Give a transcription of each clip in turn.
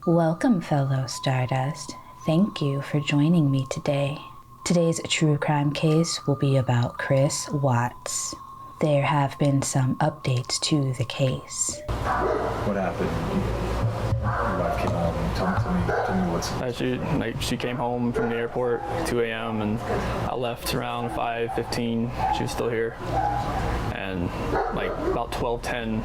Welcome, fellow Stardust. Thank you for joining me today. Today's true crime case will be about Chris Watts. There have been some updates to the case. What happened? Your wife came home and tell me what's... She came home from the airport 2 a.m. and I left around 5:15. She was still here. And about 12:10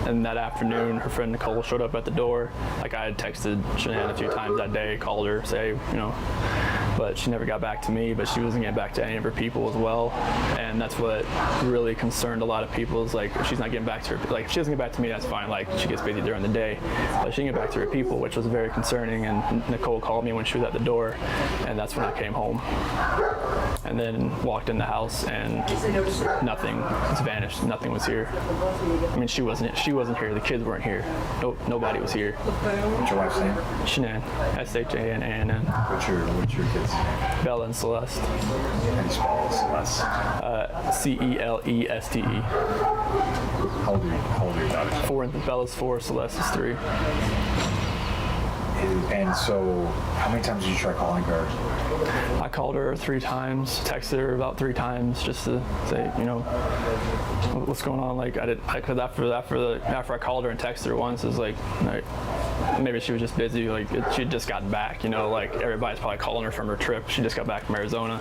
and that afternoon, her friend Nicole showed up at the door. I had texted Shanann a few times that day, called her, say, but she never got back to me, but she wasn't getting back to any of her people as well. And that's what really concerned a lot of people is if she's not getting back to her, if she doesn't get back to me, that's fine. She gets busy during the day, but she didn't get back to her people, which was very concerning. And Nicole called me when she was at the door, and that's when I came home. And then walked in the house and nothing has vanished. Nothing was here. She wasn't here. The kids weren't here. Nope, nobody was here. What's your wife's name? Shanann. S-H-A-N-A-N-N. What's your kids' name? Bella and Celeste. How do you spell Celeste? C-E-L-E-S-T-E. How old are your daughters? Bella's 4, Celeste is 3. And so, how many times did you try calling her? I called her 3 times, texted her about 3 times just to say, what's going on? Because after I called her and texted her once, it was maybe she was just busy. She had just gotten back. Everybody's probably calling her from her trip. She just got back from Arizona.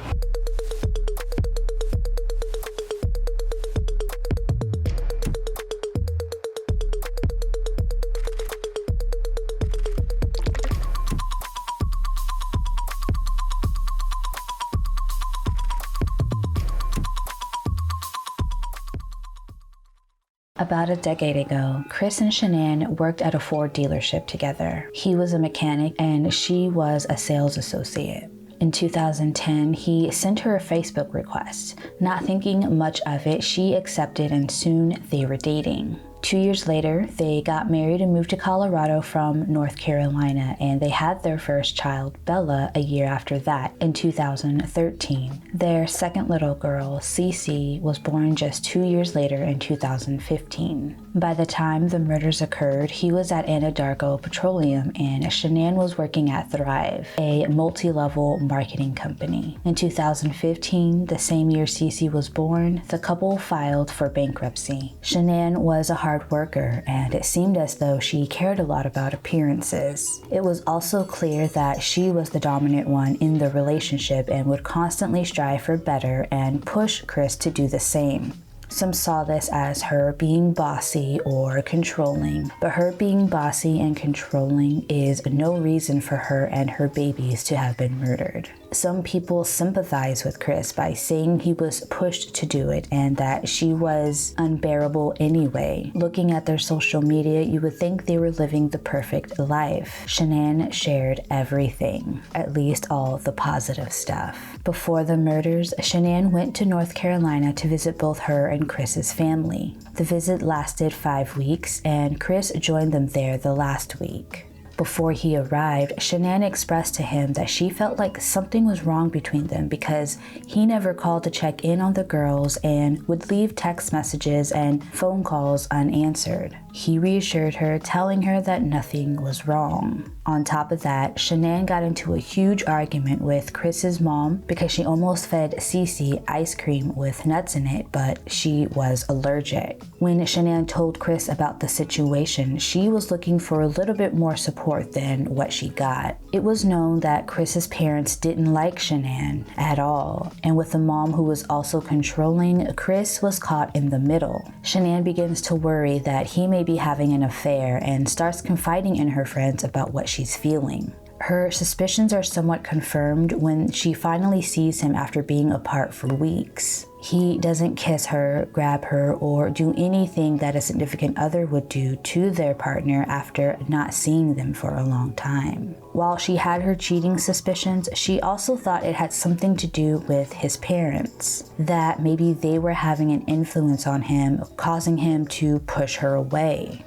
About a decade ago, Chris and Shanann worked at a Ford dealership together. He was a mechanic and she was a sales associate. In 2010, he sent her a Facebook request. Not thinking much of it, she accepted and soon they were dating. 2 years later, they got married and moved to Colorado from North Carolina, and they had their first child, Bella, a year after that, in 2013. Their second little girl, Cece, was born just 2 years later in 2015. By the time the murders occurred, he was at Anadarko Petroleum and Shanann was working at Thrive, a multi-level marketing company. In 2015, the same year Cece was born, the couple filed for bankruptcy. Shanann was a hard worker, and it seemed as though she cared a lot about appearances. It was also clear that she was the dominant one in the relationship and would constantly strive for better and push Chris to do the same. Some saw this as her being bossy or controlling, but her being bossy and controlling is no reason for her and her babies to have been murdered. Some people sympathize with Chris by saying he was pushed to do it and that she was unbearable anyway. Looking at their social media, you would think they were living the perfect life. Shanann shared everything, at least all the positive stuff. Before the murders, Shanann went to North Carolina to visit both her and Chris's family. The visit lasted 5 weeks, and Chris joined them there the last week. Before he arrived, Shanann expressed to him that she felt like something was wrong between them because he never called to check in on the girls and would leave text messages and phone calls unanswered. He reassured her, telling her that nothing was wrong. On top of that, Shanann got into a huge argument with Chris's mom because she almost fed Cece ice cream with nuts in it, but she was allergic. When Shanann told Chris about the situation, she was looking for a little bit more support than what she got. It was known that Chris's parents didn't like Shanann at all, and with a mom who was also controlling, Chris was caught in the middle. Shanann begins to worry that he may be having an affair and starts confiding in her friends about what she's feeling. Her suspicions are somewhat confirmed when she finally sees him after being apart for weeks. He doesn't kiss her, grab her, or do anything that a significant other would do to their partner after not seeing them for a long time. While she had her cheating suspicions, she also thought it had something to do with his parents, that maybe they were having an influence on him, causing him to push her away.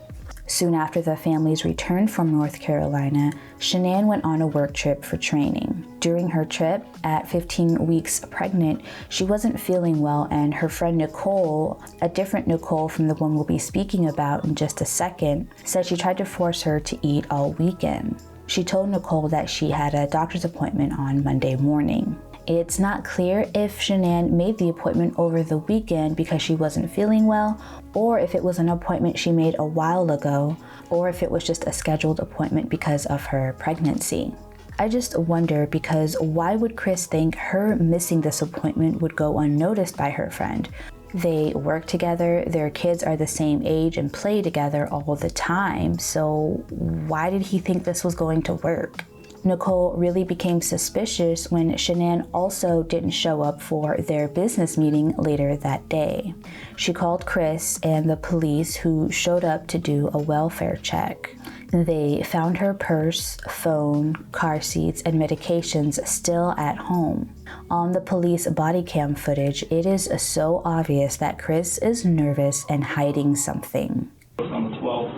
Soon after the families returned from North Carolina, Shanann went on a work trip for training. During her trip, at 15 weeks pregnant, she wasn't feeling well, and her friend Nicole, a different Nicole from the one we'll be speaking about in just a second, said she tried to force her to eat all weekend. She told Nicole that she had a doctor's appointment on Monday morning. It's not clear if Shanann made the appointment over the weekend because she wasn't feeling well, or if it was an appointment she made a while ago, or if it was just a scheduled appointment because of her pregnancy. I just wonder, because why would Chris think her missing this appointment would go unnoticed by her friend? They work together, their kids are the same age and play together all the time, so why did he think this was going to work? Nicole really became suspicious when Shanann also didn't show up for their business meeting later that day. She called Chris and the police, who showed up to do a welfare check. They found her purse, phone, car seats, and medications still at home. On the police body cam footage, it is so obvious that Chris is nervous and hiding something. On the 12th,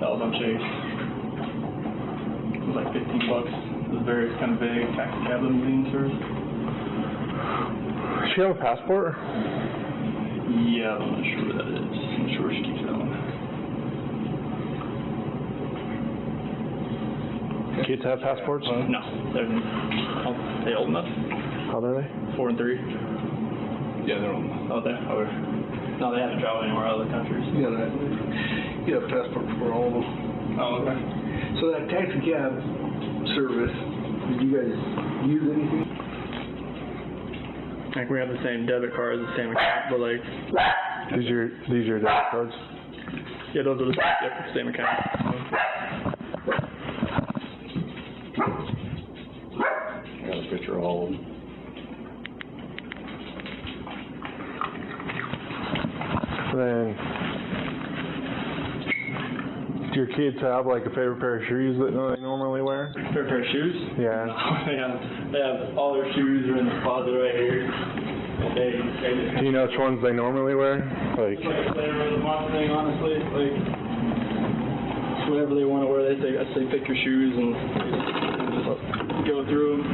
that was on Chase. It was like $15. It was very kind of big taxi cab limousine service. Does she have a passport? Yeah, I'm not sure what that is. I'm not sure where she keeps that one. Kids have passports? No, they're old enough. How old are they? 4 and 3. Yeah, they're old enough. Oh, no, they haven't traveled anywhere other countries. Yeah, you have passports for all of them. Oh, okay. So that taxi cab service, did you guys use anything? Like we have the same debit cards, the same account, but like. These are your debit cards? Yeah, those are the same account. I got a picture of all of them. Then, do your kids have like a favorite pair of shoes that they normally wear? Favorite pair of shoes? Yeah. They have all their shoes are in the closet right here. Do you know which ones they normally wear? It's like a flavor of the month thing, honestly. Like, it's whatever they want to wear. I say pick your shoes and just go through them.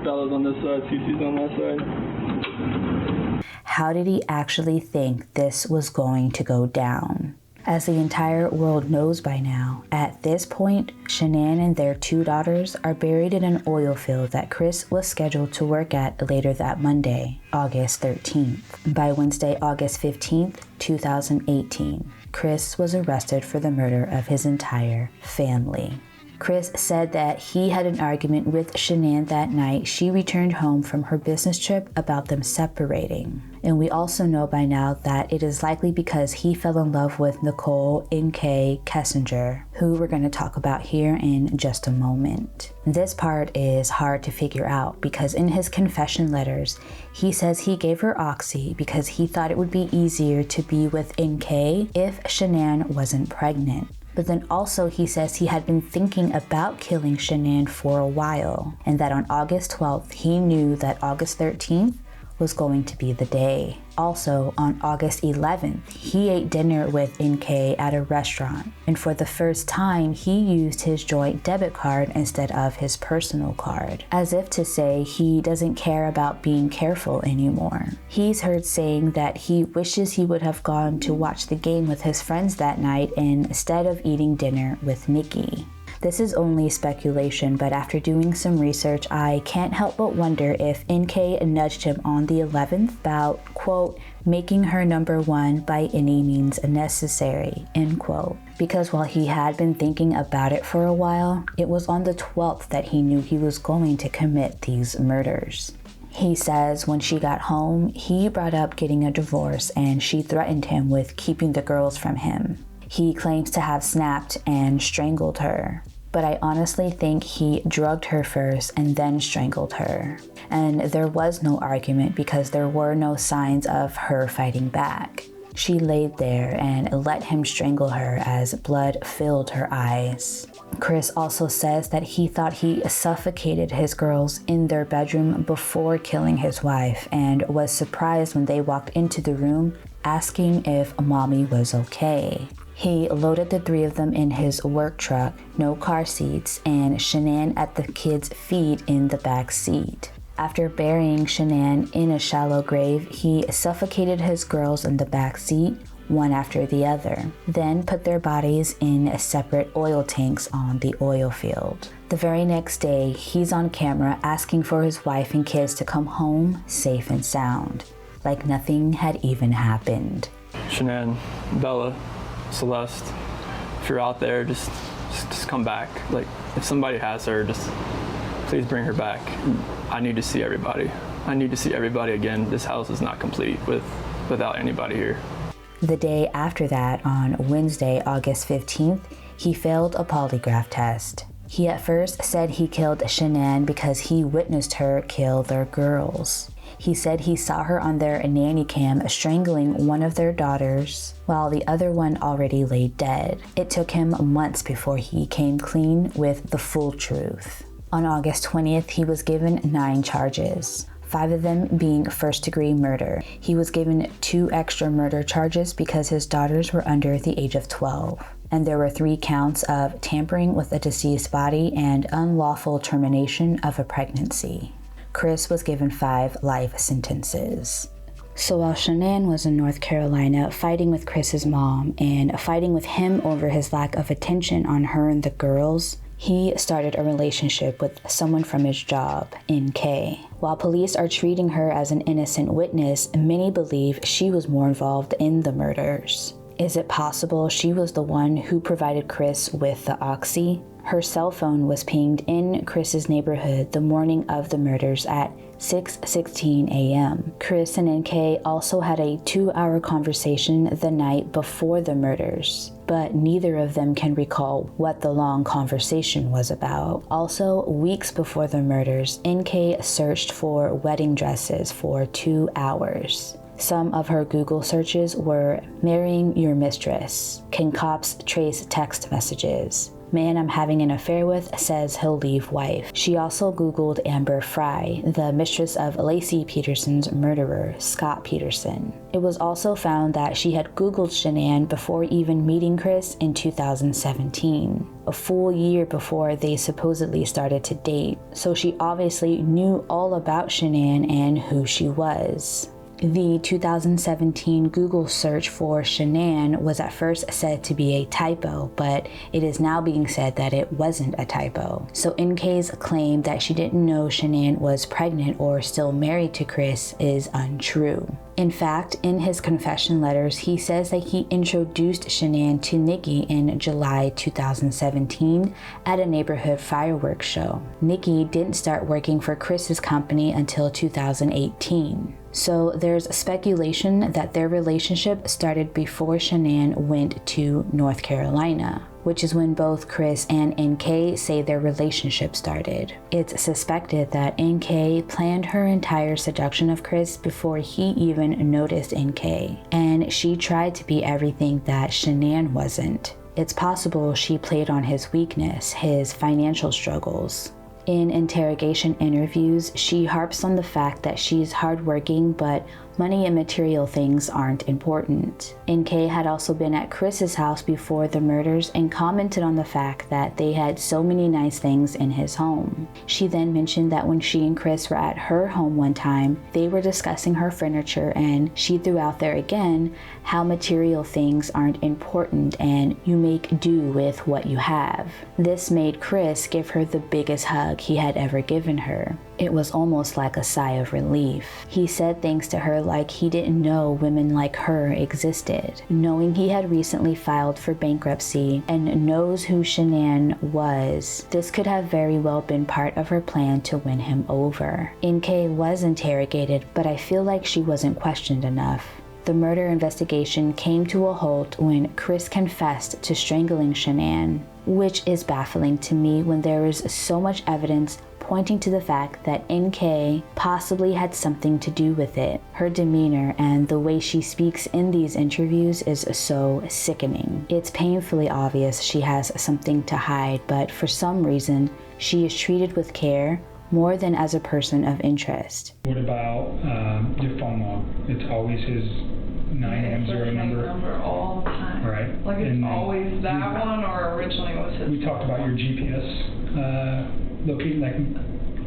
Bella's on this side, Cece's on that side. How did he actually think this was going to go down? As the entire world knows by now, at this point, Shanann and their 2 daughters are buried in an oil field that Chris was scheduled to work at later that Monday, August 13th. By Wednesday, August 15th, 2018, Chris was arrested for the murder of his entire family. Chris said that he had an argument with Shanann that night she returned home from her business trip about them separating. And we also know by now that it is likely because he fell in love with Nicole N.K. Kessinger, who we're going to talk about here in just a moment. This part is hard to figure out because in his confession letters, he says he gave her Oxy because he thought it would be easier to be with N.K. if Shanann wasn't pregnant. But then also he says he had been thinking about killing Shanann for a while, and that on August 12th, he knew that August 13th was going to be the day. Also, on August 11th, he ate dinner with NK at a restaurant, and for the first time, he used his joint debit card instead of his personal card, as if to say he doesn't care about being careful anymore. He's heard saying that he wishes he would have gone to watch the game with his friends that night instead of eating dinner with Nikki. This is only speculation, but after doing some research, I can't help but wonder if NK nudged him on the 11th about, quote, making her number one by any means necessary, end quote. Because while he had been thinking about it for a while, it was on the 12th that he knew he was going to commit these murders. He says when she got home, he brought up getting a divorce and she threatened him with keeping the girls from him. He claims to have snapped and strangled her, but I honestly think he drugged her first and then strangled her. And there was no argument because there were no signs of her fighting back. She laid there and let him strangle her as blood filled her eyes. Chris also says that he thought he suffocated his girls in their bedroom before killing his wife and was surprised when they walked into the room asking if mommy was okay. He loaded the 3 of them in his work truck, no car seats, and Shanann at the kids' feet in the back seat. After burying Shanann in a shallow grave, he suffocated his girls in the back seat, one after the other, then put their bodies in separate oil tanks on the oil field. The very next day, he's on camera asking for his wife and kids to come home safe and sound, like nothing had even happened. Shanann, Bella, Celeste, if you're out there, just come back. Like, if somebody has her, just please bring her back. I need to see everybody. I need to see everybody again. This house is not complete without anybody here. The day after that, on Wednesday, August 15th, he failed a polygraph test. He at first said he killed Shanann because he witnessed her kill their girls. He said he saw her on their nanny cam strangling one of their daughters while the other one already lay dead. It took him months before he came clean with the full truth. On August 20th, he was given 9 charges, 5 of them being first-degree murder. He was given 2 extra murder charges because his daughters were under the age of 12. And there were 3 counts of tampering with a deceased body and unlawful termination of a pregnancy. Chris was given 5 life sentences. So while Shanann was in North Carolina fighting with Chris's mom and fighting with him over his lack of attention on her and the girls, he started a relationship with someone from his job, NK. While police are treating her as an innocent witness, many believe she was more involved in the murders. Is it possible she was the one who provided Chris with the oxy? Her cell phone was pinged in Chris's neighborhood the morning of the murders at 6:16 a.m. Chris and NK also had a 2-hour conversation the night before the murders, but neither of them can recall what the long conversation was about. Also, weeks before the murders, NK searched for wedding dresses for 2 hours. Some of her Google searches were marrying your mistress. Can cops trace text messages? Man I'm having an affair with says he'll leave wife. She also Googled Amber Fry, the mistress of Lacey Peterson's murderer, Scott Peterson. It was also found that she had Googled Shanann before even meeting Chris in 2017, a full year before they supposedly started to date. So she obviously knew all about Shanann and who she was. The 2017 Google search for Shanann was at first said to be a typo, but it is now being said that it wasn't a typo. So NK's claim that she didn't know Shanann was pregnant or still married to Chris is untrue. In fact, in his confession letters, he says that he introduced Shanann to Nikki in July 2017 at a neighborhood fireworks show. Nikki didn't start working for Chris's company until 2018. So there's speculation that their relationship started before Shanann went to North Carolina, which is when both Chris and NK say their relationship started. It's suspected that NK planned her entire seduction of Chris before he even noticed NK, and she tried to be everything that Shanann wasn't. It's possible she played on his weakness, his financial struggles. In interrogation interviews, she harps on the fact that she's hardworking, but money and material things aren't important. NK had also been at Chris's house before the murders and commented on the fact that they had so many nice things in his home. She then mentioned that when she and Chris were at her home one time, they were discussing her furniture, and she threw out there again how material things aren't important and you make do with what you have. This made Chris give her the biggest hug he had ever given her. It was almost like a sigh of relief. He said things to her like he didn't know women like her existed. Knowing he had recently filed for bankruptcy and knows who Shanann was, this could have very well been part of her plan to win him over. NK was interrogated, but I feel like she wasn't questioned enough. The murder investigation came to a halt when Chris confessed to strangling Shanann, which is baffling to me when there is so much evidence pointing to the fact that NK possibly had something to do with it. Her demeanor and the way she speaks in these interviews is so sickening. It's painfully obvious she has something to hide, but for some reason, she is treated with care more than as a person of interest. What about your phone log? It's always his 9M0 number all the time. Right. Like it's always that one, or originally was his. We talked about your GPS locating, like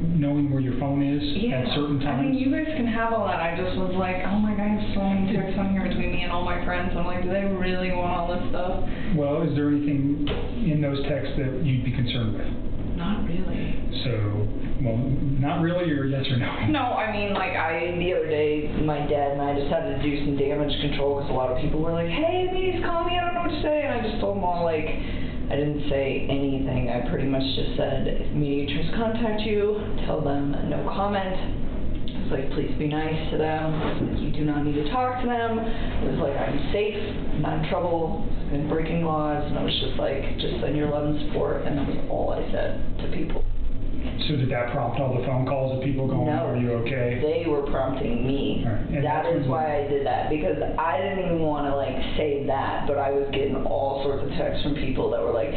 knowing where your phone is at certain times? I mean, you guys can have all that. I just was like, oh my God, I have so many texts on here between me and all my friends. I'm like, do they really want all this stuff? Well, is there anything in those texts that you'd be concerned with? Not really. So, well, not really, or yes or no? No, I mean, like, the other day, my dad and I just had to do some damage control because a lot of people were like, hey, please call me, I don't know what to say. And I just told them all, like, I didn't say anything. I pretty much just said, if mediators contact you, tell them no comment. It was like, please be nice to them. You do not need to talk to them. It was like, I'm safe, I'm not in trouble, I've been breaking laws. And I was just like, just send your love and support. And that was all I said to people. So did that prompt all the phone calls of people going, No, are you okay? they were prompting me. Right. That is why I did that, because I didn't even want to like say that, but I was getting all sorts of texts from people that were like,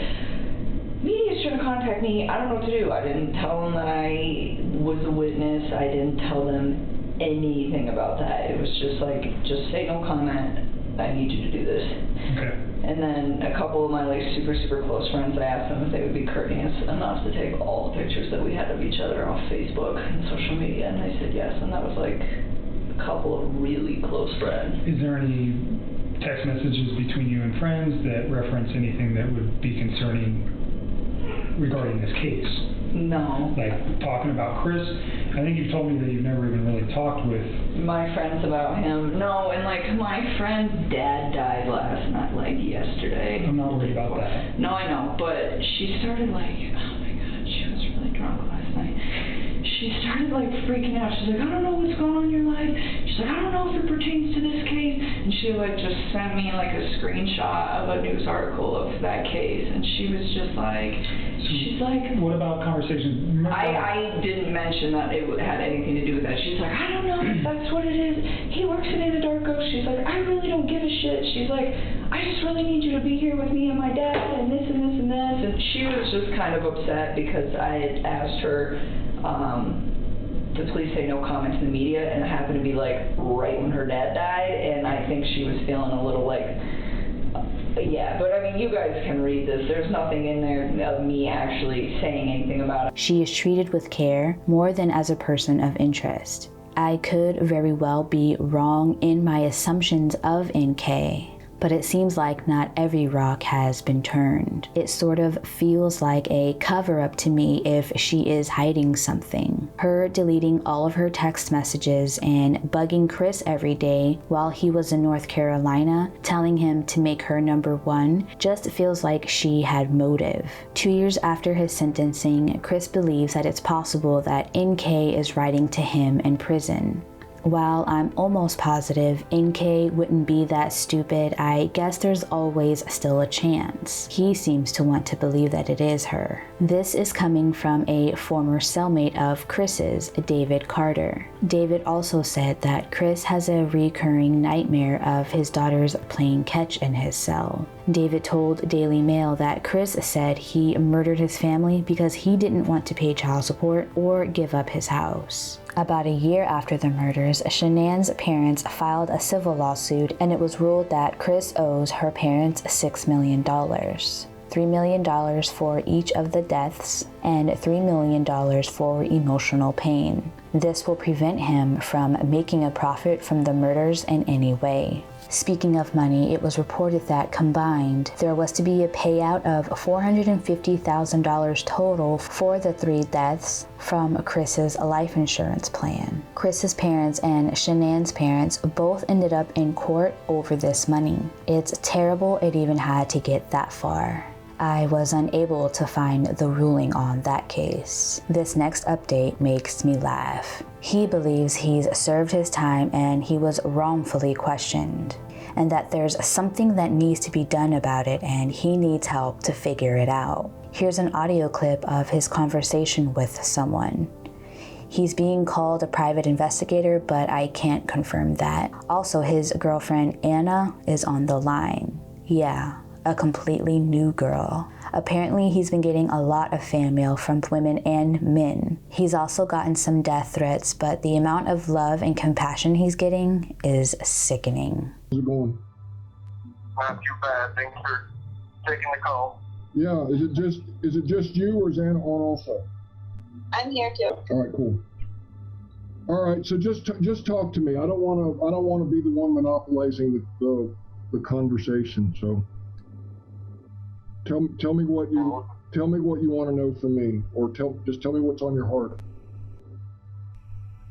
media's trying to contact me, I don't know what to do. I didn't tell them that I was a witness. I didn't tell them anything about that. It was just like, just say no comment. I need you to do this. Okay. And then a couple of my like super close friends, I asked them if they would be courteous enough to take all the pictures that we had of each other off Facebook and social media, and they said yes. And that was like a couple of really close friends. Is there any text messages between you and friends that reference anything that would be concerning regarding this case? No. Like talking about Chris? I think you've told me that you've never even really talked with my friends about him. No, and like my friend's dad died last night, like yesterday. I'm not worried about that. No, I know, but she started like, oh my God, she was really drunk last night. She started like freaking out. She's like, I don't know what's going on in your life. She's like, I don't know if it pertains to this case. And she like just sent me like a screenshot of a news article of that case, and she was just like, she's like, what about conversations? I didn't mention that it had anything to do with that. She's like, I don't know if that's what it is. He works in Anadarko. She's like, I really don't give a shit. She's like, I just really need you to be here with me and my dad and this and this and this. And she was just kind of upset because I had asked her to please say no comments in the media, and it happened to be like right when her dad died, and I think she was feeling a little like, yeah, but I mean, you guys can read this. There's nothing in there of me actually saying anything about it. She is treated with care more than as a person of interest. I could very well be wrong in my assumptions of NK, but it seems like not every rock has been turned. It sort of feels like a cover-up to me if she is hiding something. Her deleting all of her text messages and bugging Chris every day while he was in North Carolina, telling him to make her number one, just feels like she had motive. 2 years after his sentencing, Chris believes that it's possible that NK is writing to him in prison. While I'm almost positive NK wouldn't be that stupid, I guess there's always still a chance. He seems to want to believe that it is her. This is coming from a former cellmate of Chris's, David Carter. David also said that Chris has a recurring nightmare of his daughters playing catch in his cell. David told Daily Mail that Chris said he murdered his family because he didn't want to pay child support or give up his house. About a year after the murders, Shanann's parents filed a civil lawsuit, and it was ruled that Chris owes her parents $6 million. $3 million for each of the deaths, and $3 million for emotional pain. This will prevent him from making a profit from the murders in any way. Speaking of money, it was reported that combined, there was to be a payout of $450,000 total for the 3 deaths from Chris's life insurance plan. Chris's parents and Shanann's parents both ended up in court over this money. It's terrible it even had to get that far. I was unable to find the ruling on that case. This next update makes me laugh. He believes he's served his time and he was wrongfully questioned, and that there's something that needs to be done about it and he needs help to figure it out. Here's an audio clip of his conversation with someone. He's being called a private investigator, but I can't confirm that. Also, his girlfriend Anna is on the line. Yeah, a completely new girl. Apparently, he's been getting a lot of fan mail from women and men. He's also gotten some death threats, but the amount of love and compassion he's getting is sickening. How's it going? Not too bad. Thanks for taking the call. Yeah, is it just you, or is Anna on also? I'm here too. All right, cool. All right, so just talk to me. I don't want to be the one monopolizing the conversation. So tell me what you want to know from me, or just tell me what's on your heart.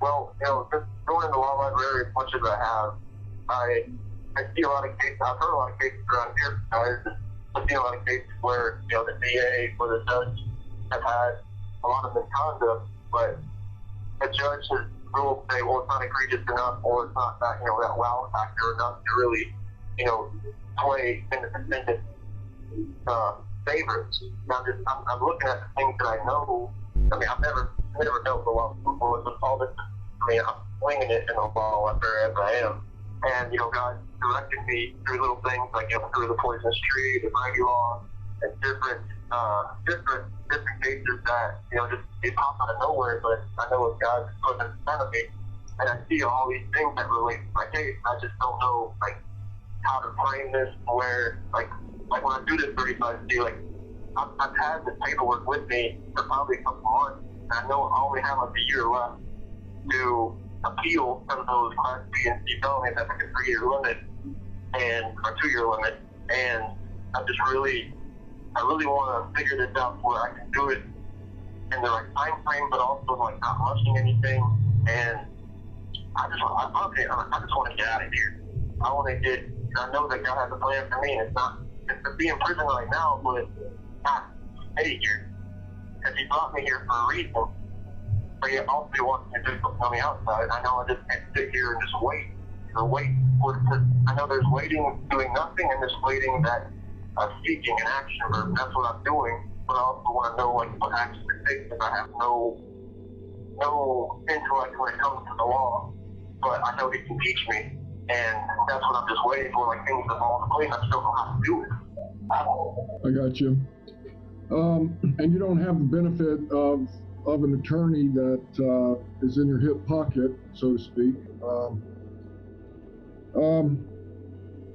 Well, just going into law library as much as I have, I see a lot of cases. I've heard a lot of cases around here. I've seen a lot of cases where the DA or the judge have had a lot of misconduct, but the judge has ruled, say, well, it's not egregious enough, or it's not that that wow factor enough to really sway in the defendant's favor. Now, I'm looking at the things that I know. I mean, I've never dealt with a law before, with all this. I mean, I'm winging it in the law library as I am. And, God directed me through little things like, through the poisonous tree, the Brady law, and different cases that, just they pop out of nowhere, but I know what God is putting in front of me. And I see all these things that relate to my case. I just don't know, how to frame this, where, like when I do this 35C, I've had this paperwork with me for probably a couple months, and I know I only have a year left to appeal some of those Class B and C felonies. That's a 3-year limit or 2-year limit, and I really want to figure this out where I can do it in the right time frame, but also not rushing anything. And I just want to get out of here. I know that God has a plan for me, and it's to be in prison right now, but not stay here. Because He brought me here for a reason. But He also wants me to do something on the outside. I know I just can't sit here and just wait. I know there's waiting, doing nothing, and there's waiting that seeking an action verb. That's what I'm doing. But I also want to know what action to take, because I have no intellect when it comes to the law. But I know He can teach me, and that's what I'm just waiting for. Things that fall into place, I still know how to do it. I got you. And you don't have the benefit of an attorney that is in your hip pocket, so to speak.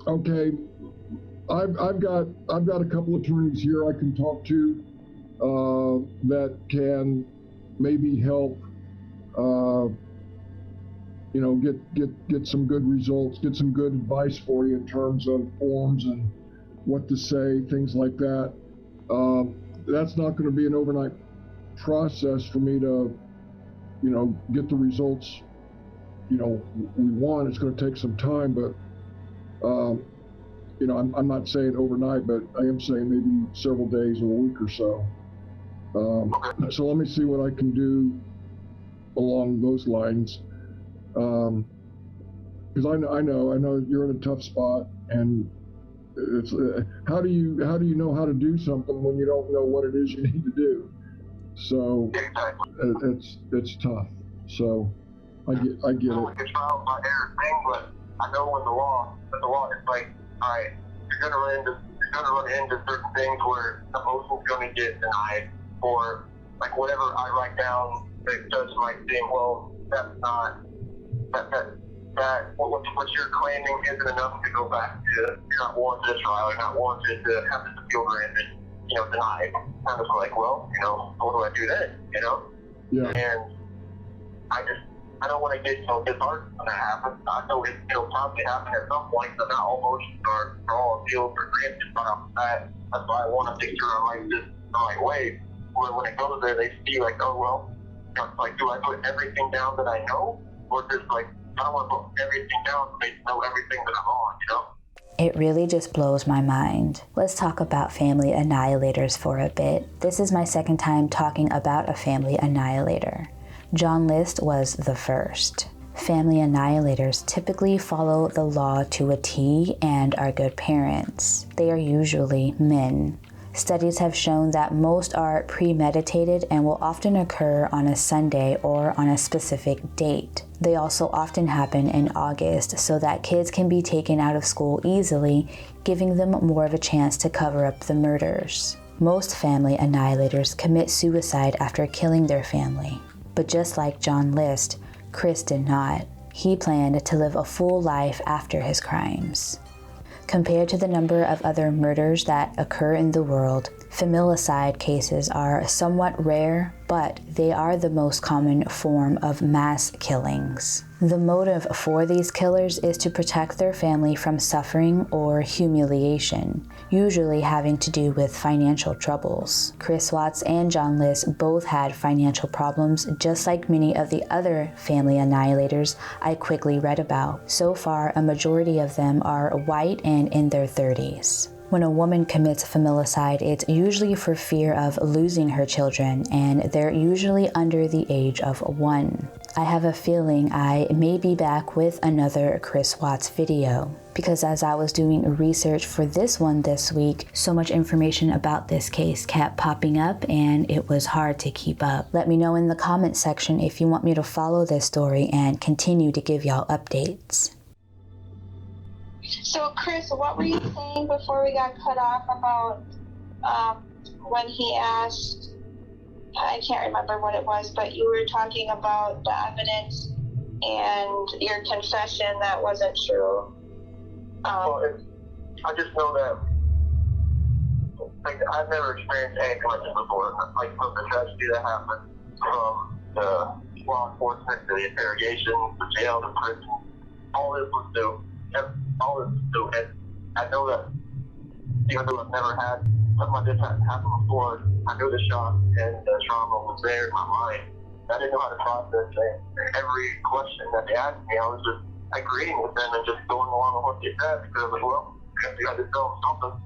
Okay, I've got a couple attorneys here I can talk to that can maybe help. Get some good results, get some good advice for you in terms of forms and what to say, things like that. That's not going to be an overnight process for me to, get the results, we want. It's going to take some time, but, I'm not saying overnight, but I am saying maybe several days or a week or so. So let me see what I can do along those lines. Because I know you're in a tough spot, and it's how do you know how to do something when you don't know what it is you need to do? So it's tough. So I get it. It's trial by error thing, but I know when the law is all right, you're gonna run into certain things where the motion's gonna get denied, or whatever I write down, the judge might think, well, that's not. What you're claiming isn't enough to go back to. You're not warranted a trial. You're not warranted to have this appeal granted. Denied. I'm just well, what do I do then? Yeah. And I don't want to get disheartened when that happens. I know it'll probably happen at some point. So not all motions are all appeals or granted right off the bat. That's why I want to make sure I write this the right way. Where when it goes there, they see oh well. Do I put everything down that I know? Or just I don't want to put everything down so they know everything that I'm on, It really just blows my mind. Let's talk about family annihilators for a bit. This is my second time talking about a family annihilator. John List was the first. Family annihilators typically follow the law to a T and are good parents. They are usually men. Studies have shown that most are premeditated and will often occur on a Sunday or on a specific date. They also often happen in August so that kids can be taken out of school easily, giving them more of a chance to cover up the murders. Most family annihilators commit suicide after killing their family. But just like John List, Chris did not. He planned to live a full life after his crimes. Compared to the number of other murders that occur in the world, familicide cases are somewhat rare but they are the most common form of mass killings. The motive for these killers is to protect their family from suffering or humiliation, usually having to do with financial troubles. Chris Watts and John List both had financial problems, just like many of the other family annihilators I quickly read about. So far, a majority of them are white and in their 30s. When a woman commits familicide, it's usually for fear of losing her children, and they're usually under the age of 1. I have a feeling I may be back with another Chris Watts video, because as I was doing research for this one this week, so much information about this case kept popping up and it was hard to keep up. Let me know in the comment section if you want me to follow this story and continue to give y'all updates. So, Chris, what were you saying before we got cut off about when he asked, I can't remember what it was, but you were talking about the evidence and your confession that wasn't true. Well, I just know that, like, I've never experienced anything like this before. Like, from the tragedy that happened, from the law enforcement to the interrogation, the jail, the prison, all this was new. All this was new. And I know that even though I've never had something like this happen before, I knew the shock and the trauma was there in my mind. I didn't know how to process it. Every question that they asked me, I was just agreeing with them and just going along with what they said, because I was like, well, I guess we got to tell them something.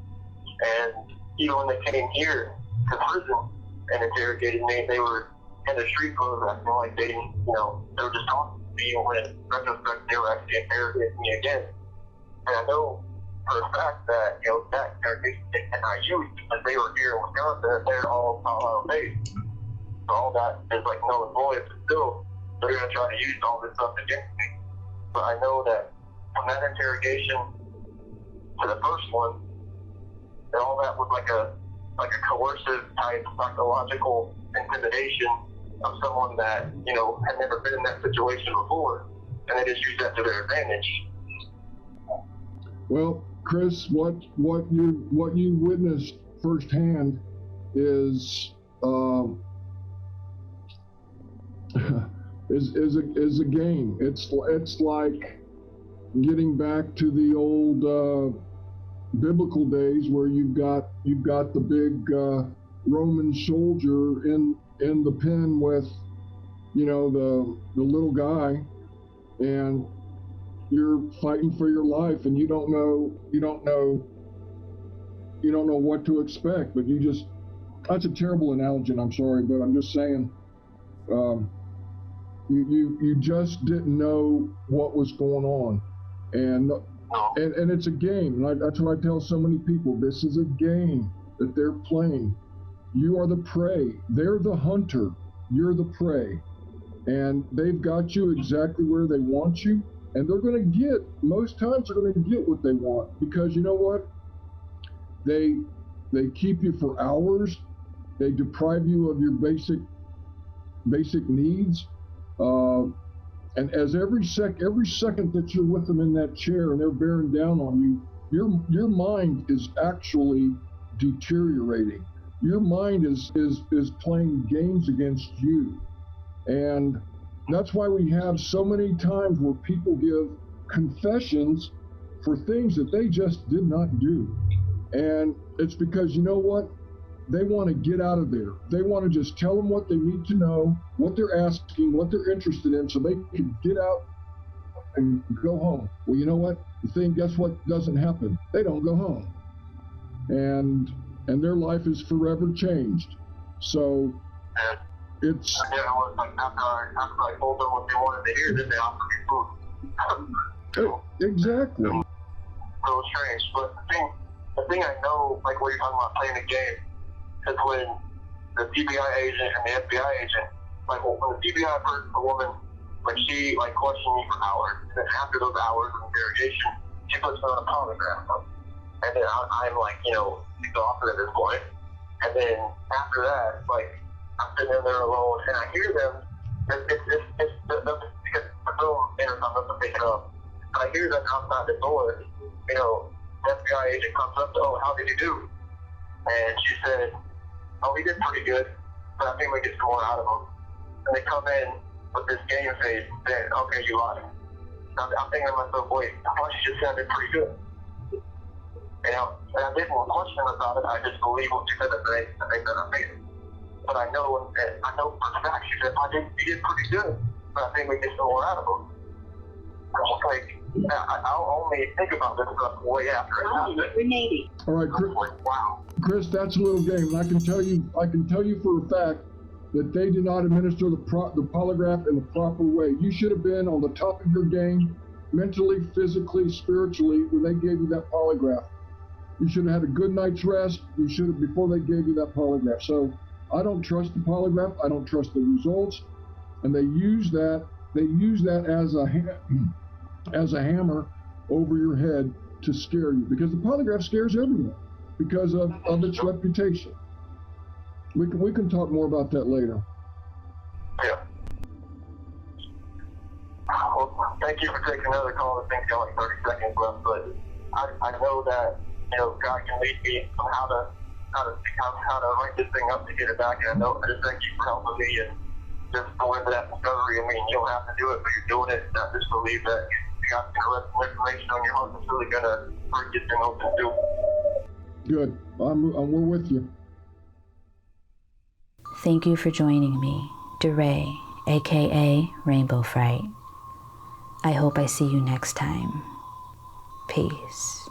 And even when they came here to prison and interrogated me, they were in the street clothes acting like they didn't, they were just talking to me, when in retrospect they were actually interrogating me again. And I know for a fact that, that interrogation didn't NIU, because they were here in Wisconsin and they're all Colorado based. So all that is like null and void, but still, they're going to try to use all this stuff against me. But I know that from that interrogation to the first one, that all that was like a coercive type psychological intimidation of someone that, had never been in that situation before, and they just used that to their advantage. Well, Chris, what you witnessed firsthand is is a game. It's like getting back to the old biblical days where you've got the big Roman soldier in the pen with the little guy, and you're fighting for your life, and you don't know what to expect, but that's a terrible analogy, and I'm sorry, but I'm just saying, you just didn't know what was going on, and it's a game. And that's what I tell so many people. This is a game that they're playing. You are the prey. They're the hunter. You're the prey, and they've got you exactly where they want you. And most times they're going to get what they want, because you know what? They keep you for hours. They deprive you of your basic needs. And as every second that you're with them in that chair and they're bearing down on you, your mind is actually deteriorating. Your mind is playing games against you. And that's why we have so many times where people give confessions for things that they just did not do. And it's because, you know what? They want to get out of there. They want to just tell them what they need to know, what they're asking, what they're interested in, so they can get out and go home. Well, you know what? Guess what doesn't happen? They don't go home. And their life is forever changed. So it's... Yeah, it was like after I told them what they wanted to hear, then they offered me food. Exactly. So strange. But the thing I know, like what you're talking about playing a game, is when the FBI agent and the FBI agent, like when the FBI person, the woman, when she questioned me for hours, and then after those hours of interrogation, she puts me on a polygraph. And then I'm exhausted at this point. And then after that, I'm sitting in there alone, and I hear them. It's because the phone intercom doesn't pick it up. And I hear them outside the door. The FBI agent comes up to, "Oh, how did you do?" And she said, "Oh, we did pretty good. but I think we get some more out of them. And they come in with this game face, saying, okay, you lied. I'm thinking to myself, wait, I thought you just sounded pretty good. You know, and I didn't question about it, I just believe what you said that they said I made it. But I know for a fact you said, you did pretty good, but I think we get some more out of them. I'm just like, I'll only think about this stuff way after it happens. All right, Chris, Like, wow. Chris, that's a little game, and I can tell you for a fact that they did not administer the polygraph in the proper way. You should have been on the top of your game, mentally, physically, spiritually, when they gave you that polygraph. You should have had a good night's rest. You should have before they gave you that polygraph. So I don't trust the polygraph. I don't trust the results, and they use that as a hammer over your head to scare you, because the polygraph scares everyone because of its reputation. We can talk more about that later. Yeah. Well, thank you for taking another call. I think you got like 30 seconds left, but I know that, you know, God can lead me on how to write this thing up to get it back, and I just thank you for helping me and just going into that discovery. I mean, you don't have to do it, but you're doing it, and I just believe that you got some information on your heart that's really gonna break this thing open too. Good. We're with you. Thank you for joining me, DeRay, aka Rainbow Fright. I hope I see you next time. Peace.